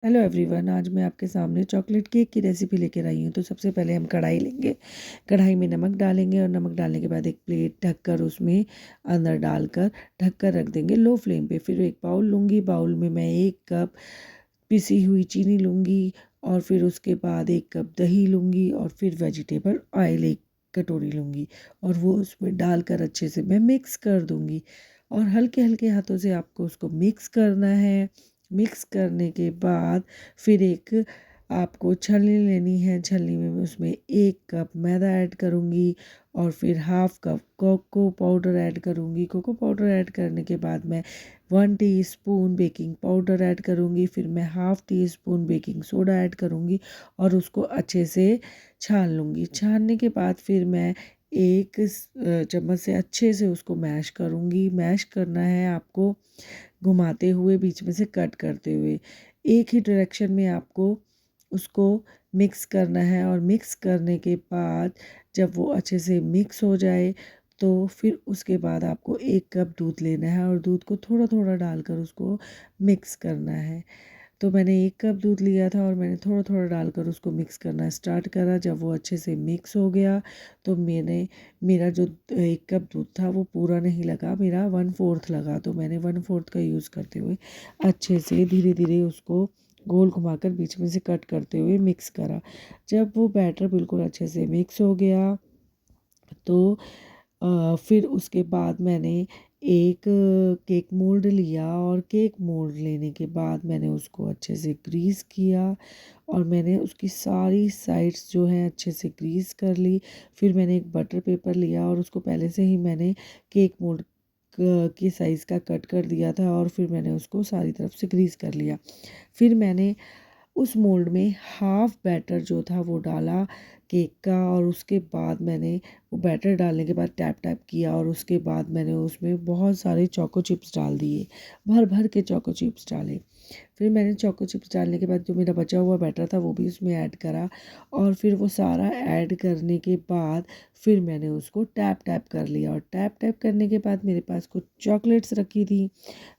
Hello everyone, आज मैं आपके सामने चॉकलेट केक की रेसिपी लेकर आई हूँ। तो सबसे पहले हम कढ़ाई लेंगे। कढ़ाई में नमक डालेंगे और नमक डालने के बाद एक प्लेट ढककर उसमें अंदर डालकर ढककर रख देंगे लो फ्लेम पे। फिर एक बाउल लूँगी, बाउल में मैं 1 कप पिसी हुई चीनी लूँगी और फिर उसके बाद 1 कप दही लूँगी और फिर वेजिटेबल ऑयल 1 कटोरी लूँगी और वो उसमें डालकर अच्छे से मैं मिक्स कर दूँगी और हल्के हल्के हाथों से आपको उसको मिक्स करना है। मिक्स करने के बाद फिर एक आपको छलनी लेनी है। छलनी में मैं उसमें 1 कप मैदा ऐड करूँगी और फिर half cup cocoa powder add करूँगी। कोको पाउडर ऐड करने के बाद मैं 1 टीस्पून बेकिंग पाउडर ऐड करूँगी। फिर मैं half tea spoon baking soda add करूँगी और उसको अच्छे से छान लूँगी। छानने के बाद फिर मैं एक चम्मच से अच्छे से उसको मैश करूँगी। मैश करना है आपको घुमाते हुए, बीच में से कट करते हुए। एक ही डायरेक्शन में आपको उसको मिक्स करना है और मिक्स करने के बाद जब वो अच्छे से मिक्स हो जाए तो फिर उसके बाद आपको 1 कप दूध लेना है और दूध को थोड़ा थोड़ा डालकर उसको मिक्स करना है। तो मैंने 1 कप दूध लिया था और मैंने थोड़ा थोड़ा डालकर उसको मिक्स करना स्टार्ट करा। जब वो अच्छे से मिक्स हो गया तो मेरा जो 1 कप दूध था वो पूरा नहीं लगा, मेरा 1/4 लगा। तो मैंने 1/4 का यूज़ करते हुए अच्छे से धीरे धीरे उसको गोल घुमाकर बीच में से कट करते हुए मिक्स करा। जब वो बैटर बिल्कुल अच्छे से मिक्स हो गया तो फिर उसके बाद मैंने एक केक मोल्ड लिया और केक मोल्ड लेने के बाद मैंने उसको अच्छे से ग्रीस किया और मैंने उसकी सारी साइड्स जो हैं अच्छे से ग्रीस कर ली। फिर मैंने एक बटर पेपर लिया और उसको पहले से ही मैंने केक मोल्ड की साइज़ का कट कर दिया था और फिर मैंने उसको सारी तरफ से ग्रीस कर लिया। फिर मैंने उस मोल्ड में हाफ़ बैटर जो था वो डाला केक का और उसके बाद मैंने वो बैटर डालने के बाद टैप टैप किया और उसके बाद मैंने उसमें बहुत सारे चोको चिप्स डाल दिए। भर भर के चोको चिप्स डाले। फिर मैंने चोको चिप्स डालने के बाद जो मेरा बचा हुआ बैटर था वो भी उसमें ऐड करा और फिर वो सारा ऐड करने के बाद फिर मैंने उसको टैप टैप कर लिया और टैप टैप करने के बाद मेरे पास कुछ चॉकलेट्स रखी थी।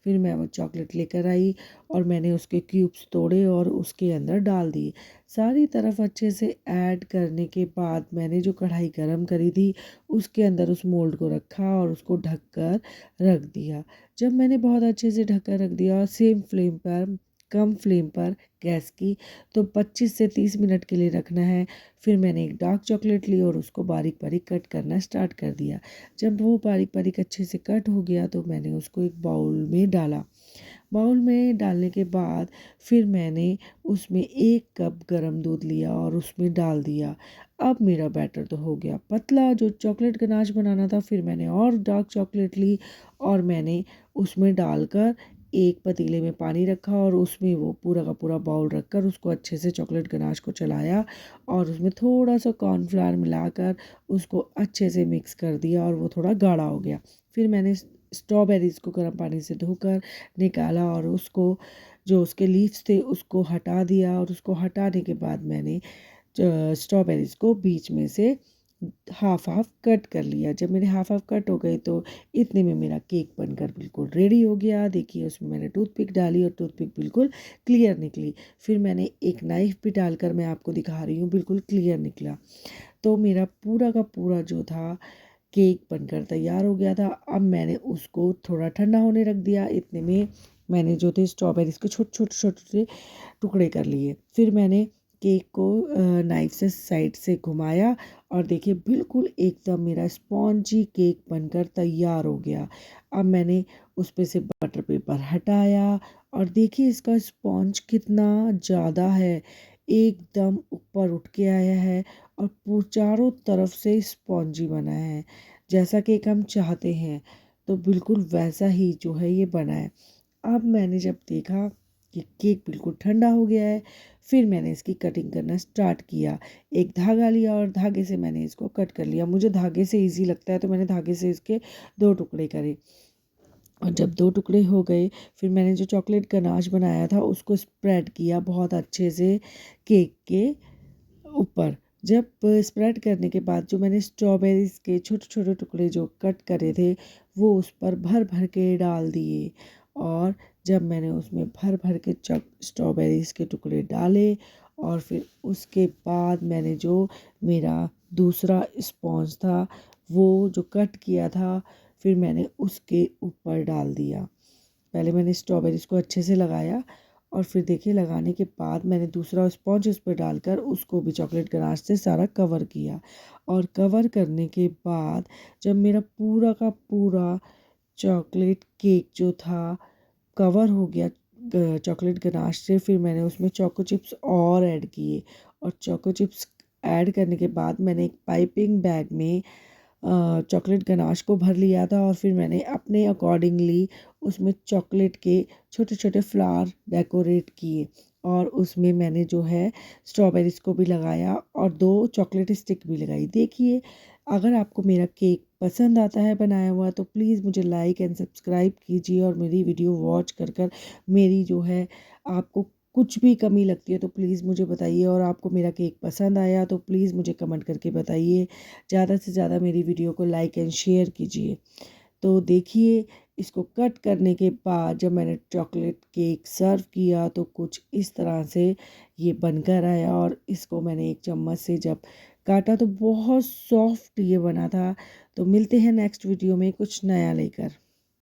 फिर मैं वो चॉकलेट लेकर आई और मैंने उसके क्यूब्स तोड़े और उसके अंदर डाल दिए। सारी तरफ अच्छे से ऐड करने के बाद मैंने जो कढ़ाई गरम करी थी उसके अंदर उस मोल्ड को रखा और उसको ढक कर रख दिया। जब मैंने बहुत अच्छे से ढक कर रख दिया और सेम फ्लेम पर कम फ्लेम पर गैस की तो 25 से 30 मिनट के लिए रखना है। फिर मैंने एक डार्क चॉकलेट ली और उसको बारीक बारीक कट करना स्टार्ट कर दिया। जब वो बारीक बारीक अच्छे से कट हो गया तो मैंने उसको एक बाउल में डाला। बाउल में डालने के बाद फिर मैंने उसमें 1 कप गरम दूध लिया और उसमें डाल दिया। अब मेरा बैटर तो हो गया पतला जो चॉकलेट गनाश बनाना था। फिर मैंने और डार्क चॉकलेट ली और मैंने उसमें डालकर एक पतीले में पानी रखा और उसमें वो पूरा का पूरा बाउल रखकर उसको अच्छे से चॉकलेट गनाश को चलाया और उसमें थोड़ा सा कॉर्नफ्लावर मिलाकर उसको अच्छे से मिक्स कर दिया और वो थोड़ा गाढ़ा हो गया। फिर मैंने स्ट्रॉबेरीज़ को गर्म पानी से धोकर निकाला और उसको जो उसके लीव्स थे उसको हटा दिया और उसको हटाने के बाद मैंने स्ट्रॉबेरीज़ को बीच में से हाफ हाफ कट कर लिया। जब मेरे हाफ हाफ कट हो गए तो इतने में मेरा केक बनकर बिल्कुल रेडी हो गया। देखिए उसमें मैंने टूथपिक डाली और टूथपिक बिल्कुल क्लियर निकली। फिर मैंने एक नाइफ़ भी डालकर मैं आपको दिखा रही हूँ, बिल्कुल क्लियर निकला। तो मेरा पूरा का पूरा जो था केक बनकर तैयार हो गया था। अब मैंने उसको थोड़ा ठंडा होने रख दिया। इतने में मैंने जो थे स्ट्रॉबेरीज़ के छोटे छोटे छोटे से टुकड़े कर लिए। फिर मैंने केक को नाइफ से साइड से घुमाया और देखिए बिल्कुल एकदम मेरा स्पॉन्जी केक बनकर तैयार हो गया। अब मैंने उस पे से बटर पेपर हटाया और देखिए इसका स्पॉन्ज कितना ज़्यादा है, एकदम ऊपर उठ के आया है और चारों तरफ से स्पॉन्जी बना है। जैसा केक हम चाहते हैं तो बिल्कुल वैसा ही जो है ये बना है। अब मैंने जब देखा कि केक बिल्कुल ठंडा हो गया है फिर मैंने इसकी कटिंग करना स्टार्ट किया। एक धागा लिया और धागे से मैंने इसको कट कर लिया। मुझे धागे से इजी लगता है तो मैंने धागे से इसके 2 टुकड़े करे और जब 2 टुकड़े हो गए फिर मैंने जो चॉकलेट गनाश बनाया था उसको स्प्रेड किया बहुत अच्छे से केक के ऊपर। जब स्प्रेड करने के बाद जो मैंने स्ट्रॉबेरीज़ के छोटे छोटे टुकड़े जो कट करे थे वो उस पर भर भर के डाल दिए और जब मैंने उसमें भर भर के स्ट्रॉबेरीज़ के टुकड़े डाले और फिर उसके बाद मैंने जो मेरा दूसरा स्पॉन्ज था वो जो कट किया था फिर मैंने उसके ऊपर डाल दिया। पहले मैंने स्ट्रॉबेरीज़ को अच्छे से लगाया और फिर देखिए लगाने के बाद मैंने दूसरा स्पॉन्ज उस पर डालकर उसको भी चॉकलेट गनाश से सारा कवर किया। और कवर करने के बाद जब मेरा पूरा का पूरा चॉकलेट केक जो था कवर हो गया चॉकलेट गनाश से, फिर मैंने उसमें चोको चिप्स और ऐड किए और चोको चिप्स ऐड करने के बाद मैंने एक पाइपिंग बैग में चॉकलेट गनाश को भर लिया था और फिर मैंने अपने अकॉर्डिंगली उसमें चॉकलेट के छोटे छोटे फ्लावर डेकोरेट किए और उसमें मैंने जो है स्ट्रॉबेरीज़ को भी लगाया और 2 चॉकलेट स्टिक भी लगाई। देखिए अगर आपको मेरा केक पसंद आता है बनाया हुआ तो प्लीज़ मुझे लाइक एंड सब्सक्राइब कीजिए और मेरी वीडियो वॉच कर कर मेरी जो है आपको कुछ भी कमी लगती है तो प्लीज़ मुझे बताइए और आपको मेरा केक पसंद आया तो प्लीज़ मुझे कमेंट करके बताइए। ज़्यादा से ज़्यादा मेरी वीडियो को लाइक एंड शेयर कीजिए। तो देखिए इसको कट करने के बाद जब मैंने चॉकलेट केक सर्व किया तो कुछ इस तरह से ये बनकर आया और इसको मैंने एक चम्मच से जब काटा तो बहुत सॉफ्ट ये बना था। तो मिलते हैं नेक्स्ट वीडियो में कुछ नया लेकर।